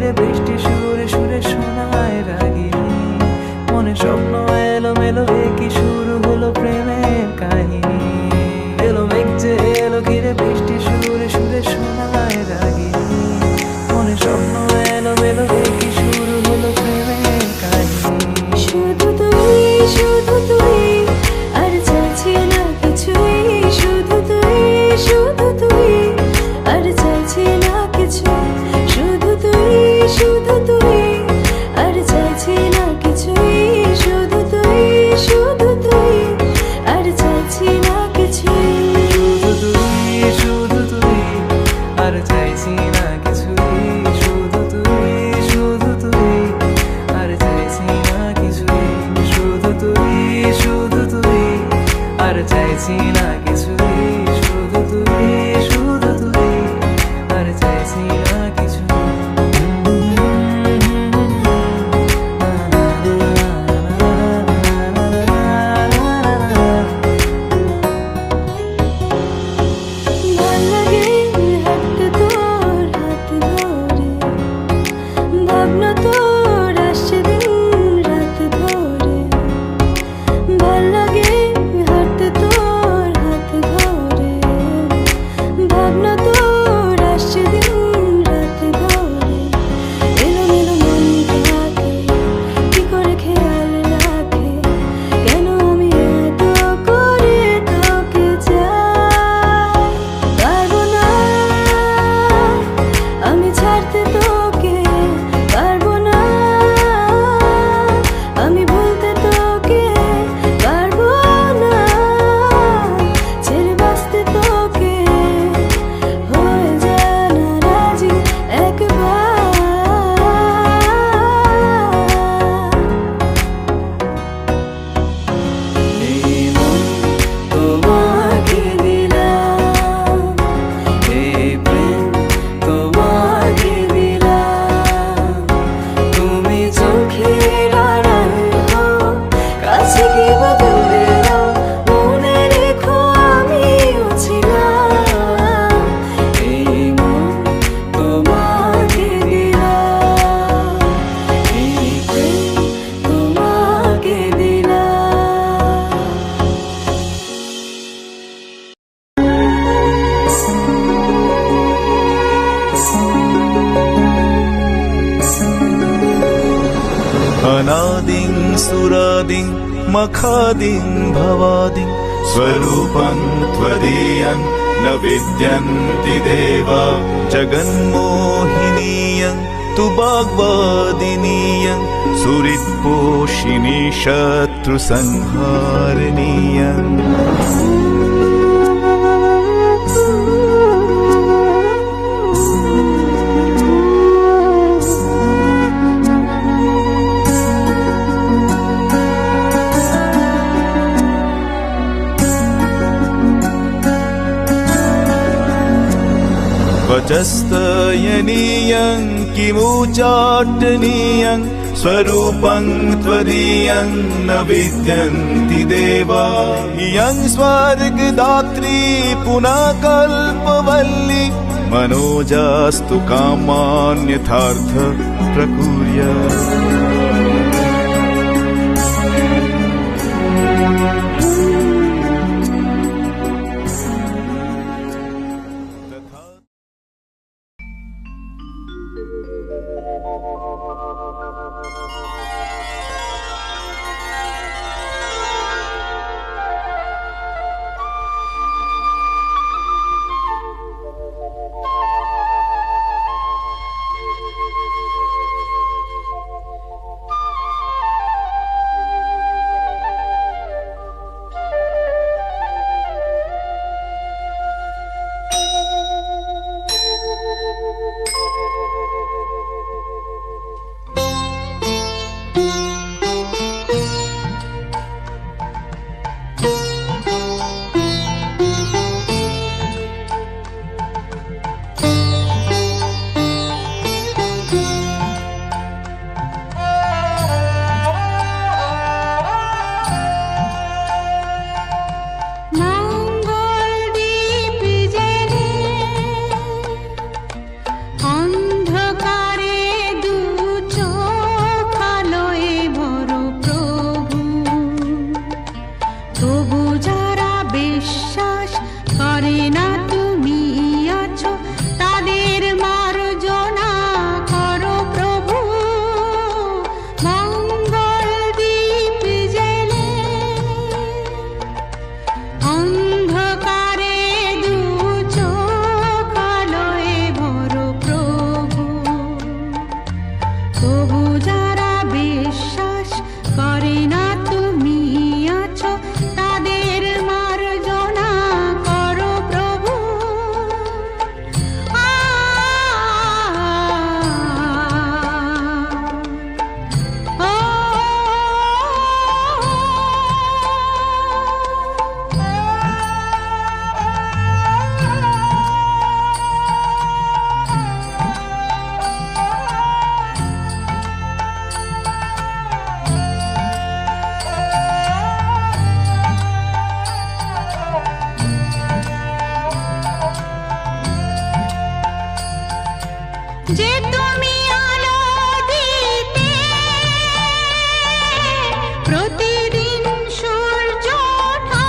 ঘিরে বৃষ্টি সুরে সুরে শোনায় রাগিনী, মনে স্বপ্ন এলো মেলো কি শুরু হলো প্রেমের কাহিনী। এলো মেঘ যে এলো ঘিরে বৃষ্টি সুরে সুরে শোনায় রাগিনী, মনে স্বপ্ন এলো মেলো কি শুরু হলো প্রেমের কাহিনী। শুধু তুই আর চাইছি না কিছুই, শুধু তুই আর চাইছি না কিছু, শুধু তুই আর চাইছি না কিছুই, শুধু তুই আর চাইছি না কিছুই, শুধু তুই আর চাইছি না কিছুই, শুধু তুই আর চাইছি না কিছুই, শুধু তুই আর চাইছি না কিছুই, শুধু তুই আর চাইছি না কিছুই। ভাল লাগে হাঁটতে তোর হাত ধরে, ভাবনা তোর আসছে দিন রাত ধরে, ভাল লাগে হাঁটতে তোর হাত ধরে, ভাবনা তোর আসছে দিন রাত ধরে, এলোমেলো মনটাকে কি করে খেয়াল রাখে, কেন আমি এত করে তোকে চাই, পারবো না আমি ছাড়তে তোকে, পারবো না আমি ভুলতে তোকে, পারবো না ছেড়ে বাঁচতে তোকে, হয়ে যা না রাজি একবার। এই মন তোমাকে দিলাম, এই প্রেম তোমাকে দিলাম, তুমি চোখের আড়াল হও, কাছে কি বা দূরে হও, মনে রেখো আমিও ছিলাম। এই মন তোমাকে দিলাম, এই প্রেম তোমাকে দিলাম। अनादिं सुरादिं मखादिं भवादिं स्वरूपं त्वदीयं न विद्यन्ति देवा, जगन्मोहिनीयं तु वाग्वादिनीयं सुहृत्पोषिणी शत्रुसंहारिणीयम्। वचस्तयनीयं किमुच्चाटनीयं स्वरूपं त्वदीयं न विद्यन्ति देवा, इयं स्वर्गदात्री पुनः कल्पवल्ली, मनोजास्तु कामान्यथार्थ प्रकुर्यात्। যে তুমি আলো দিতে প্রতিদিন সূর্য ওঠা,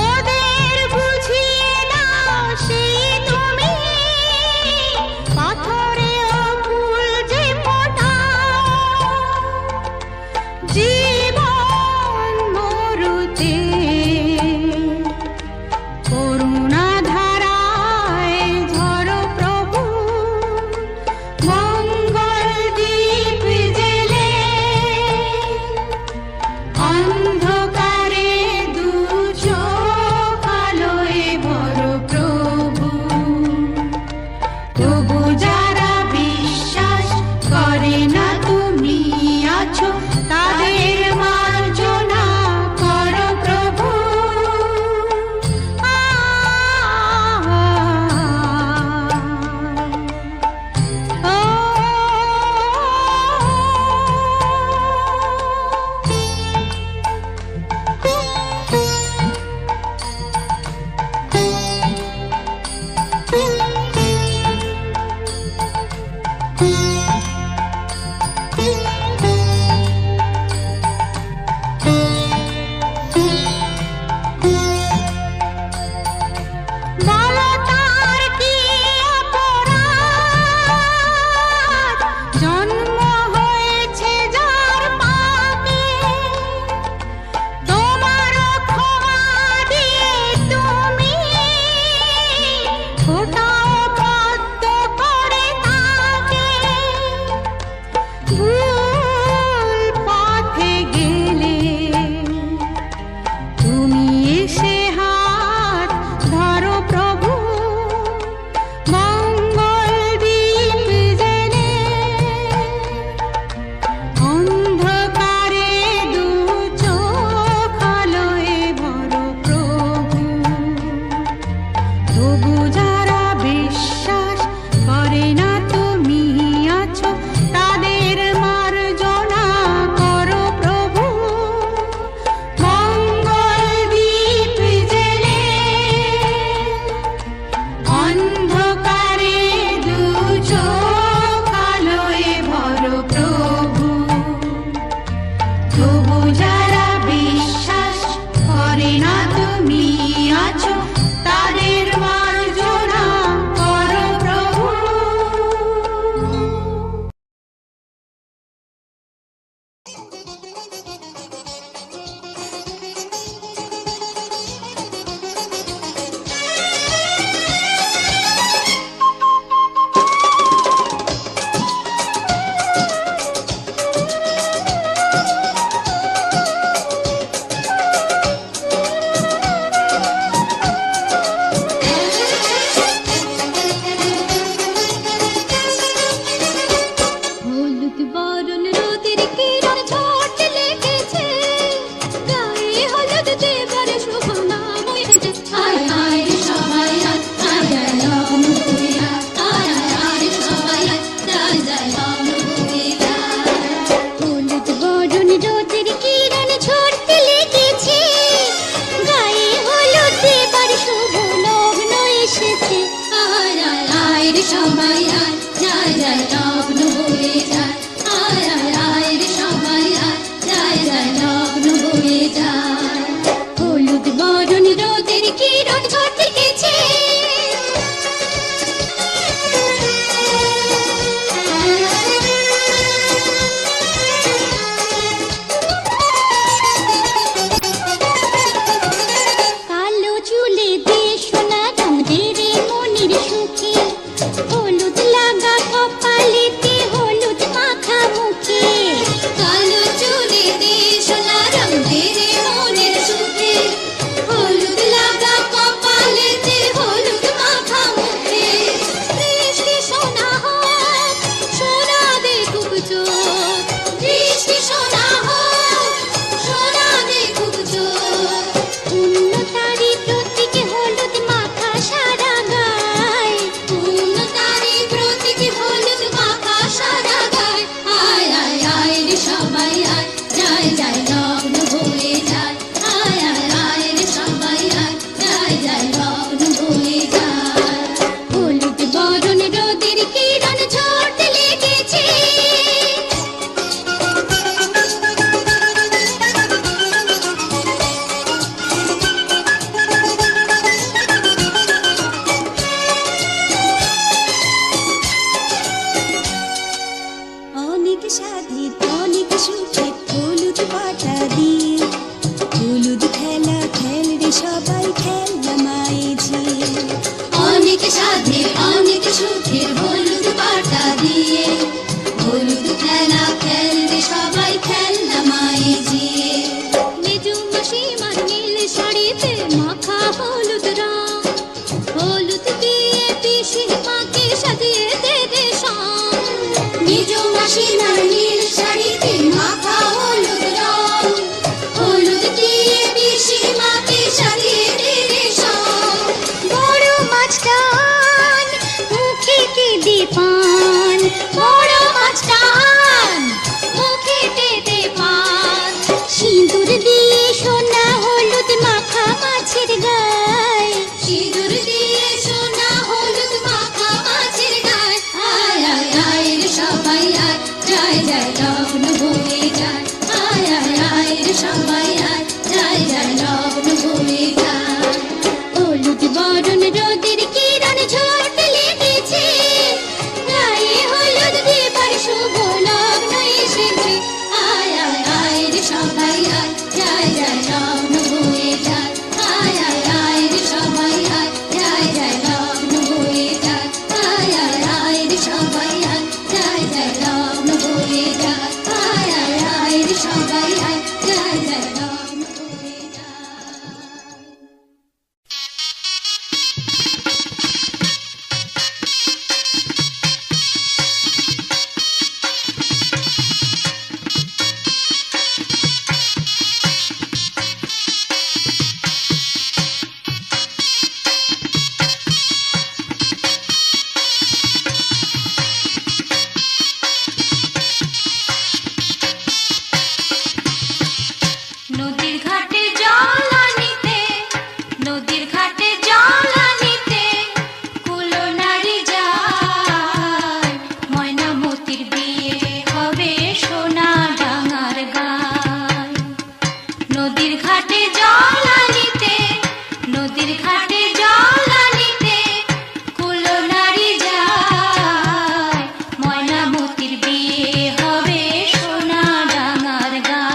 ওদের বুঝিয়ে দাও সেই তুমি পাথরে ফুল যে ফোটাও। জীবন মরুতে করুণা ধারায় ঝরো প্রভু, মঙ্গল দীপ জেলে অন্ধকারে দু চোখ আলোয় ভরো প্রভু। তবু যারা বিশ্বাস করে না তুমি আছো, তাদের মার্জনা করো প্রভু। বলো তার কি অপরাধ, জন্ম হয়েছে যার পাপে, তোমার ক্ষমা দিয়ে তুমি ফোটাও পদ্ম করে তাকে। ভুল পথে গেলে তুমি এসে হাত ধরো প্রভু, মঙ্গল দীপ জেলে অন্ধকারে দু চোখ আলোয় ভরো প্রভু। তবু যারা বিশ্বাস করে না তুমি আছো, তাদের মার্জনা করো প্রভু। মঙ্গল দীপ জেলে অন্ধকারে দু চোখ আলোয় ভরো প্রভু। তবু যারা বিশ্বাস করে না তুমি আছো, তাদের মার্জনা করো প্রভু। হলুদ বরণ রোদের কিরণ ঝড় লেগেছে, গায়ে হলুদ দেবার শুভ নাম হয়েছে। আয় আয় রে সবাই আয়, আয় আয় রাম হয়ে আয়, আয় আয় আয় রে সবাই আয়, যায় যায় রাম হয়ে আয়। হলুদ বরণ রোদের কিরণ ঝড় লেগেছে, গায়ে হলুদ দেবার শুভ লগ্ন এসেছে। আয় আয় আয় রে সবাই আয়, যায় যায় লগ্ন হয়ে যায়। আয় আয় আয় রে সবাই আয়, যায় যায় লগ্ন হয়ে যায়। হলুদ বরণ রোদের কিরণ ঝড় লেগেছে। কালো চুলে দিয়ে সোনা রং দে রে মনির সুখে, হলুদ লাগা কপালে সবাই খেলা মাইঝি অনেক সাধে অনেক সুখের হলুদ পাটা দিয়ে হলুদ খেলা খেলবে সবাই খেলা মাইঝি মেজু মাসিমার নীল শাড়িতে মাখা হলুদ রং হলুদ দিয়ে পিসি মাকে সাজিয়ে দেবে সং মেজু মাসিমার নীল শাড়িতে মাখা হলুদ রং হলুদ দিয়ে পিসি মাকে সাজিয়ে দেবে সং বড় মাছটান মুখেতে দে পান বড় মাছটান মুখেতে দে পান সিঁদুর দিয়ে সোনা হলুদ মাখা মাছের গায়ে সিঁদুর দিয়ে সোনা হলুদ মাখা মাছের গায়ে আয় আয় আয় রে সবাই আয় যায় যায় লগ্ন হয়ে যায় আয় আয় আয় রে সবাই আয় যায় যায় লগ্ন হয়ে যায় হলুদ বরণ রোদের কিরণ ঝোট লেগেছে গায়ে হলুদ দেবার শুভ লগ্ন এসেছে আয় আয় আয় রে সবাই আয় যায় যায় লগ্ন হয়ে যায় আয় আয় আয় রে সবাই আয় যায় যায় লগ্ন হয়ে যায় আয় আয় আয় রে সবাই আয় যায় যায় লগ্ন হয়ে যায় আয় আয় আয় রে সবাই আয় যায় যায় লগ্ন হয়ে যায় নদীর ঘাটে জল আনিতে নদীর ঘাটে জল আনিতে কুলো নারী যায় ময়নামতির বিয়ে হবে সোনা ডাঙার গায় নদীর ঘাটে জল আনিতে নদীর ঘাটে জল আনিতে কুলো নারী যায় ময়নামতির বিয়ে হবে সোনা ডাঙার গায়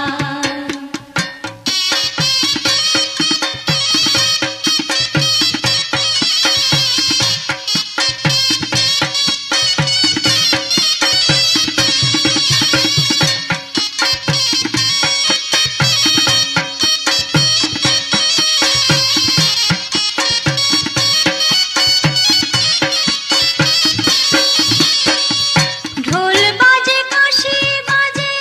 ঢোল বাজে কাশি বাজে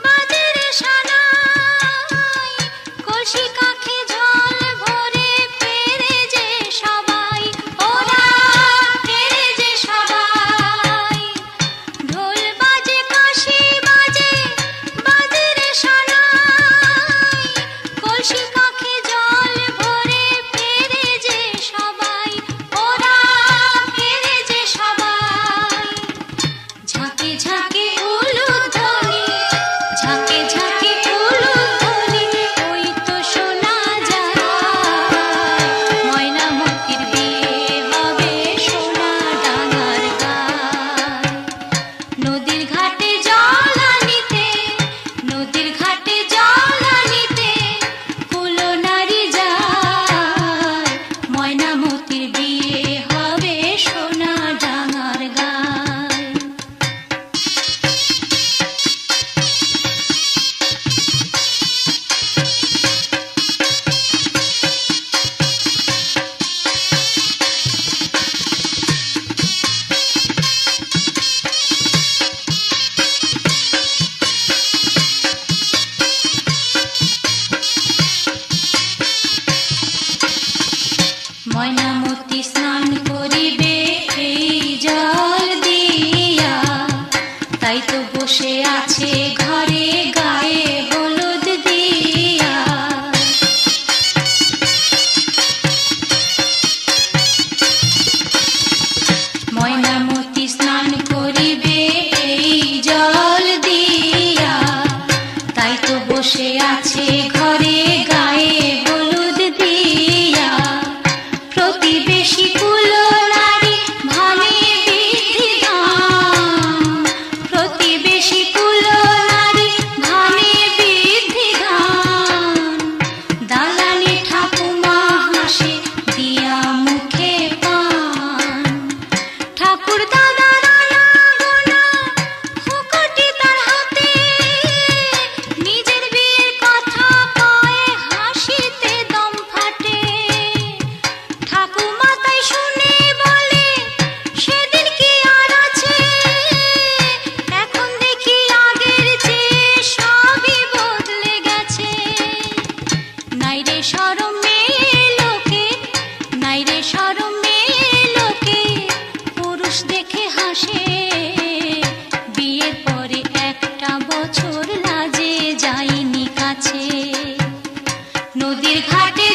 বাজে রে সানাই কলসি কাঁখে জল ভরে ফেরে যে সবাই ওরা ফেরে যে সবাই ঢোল বাজে কাশি বাজে বাজে রে সানাই কলসি কাঁখে জল ভরে ফেরে যে সবাই ওরা ফেরে যে সবাই ঝাঁকে ঝাঁকে উলুধ্বনি ঝাঁকে ঝাঁকে উলুধ্বনি ওই তো শোনা যায় ময়নামতির বিয়ে হবে সোনা ডাঙার গায় নদীর ঘাটে জল আনিতে নদীর ঘাটে জল আনিতে কুলো নারী যায় ময়নামতির বিয়ে হবে সোনা ডাঙার গায় ময়নামতি স্নান করিবে এই জল দিয়া তাই তো বসে আছে ঘরে গায়ে হলুদ দিয়া ময়নামতি স্নান করিবে এই জল দিয়া তাই তো বসে আছে ঘরে গায়ে হলুদ দিয়া প্রতিবেশী কুলো নারী ভাবে বিধি প্রতিবেশী কুলো শরমে লোকে, নাই রে শরমে লোকে, পুরুষ দেখে হাসে, বিয়ের পরে একটা বছর লাজে যাইনি কাছে। নদীর ঘাটে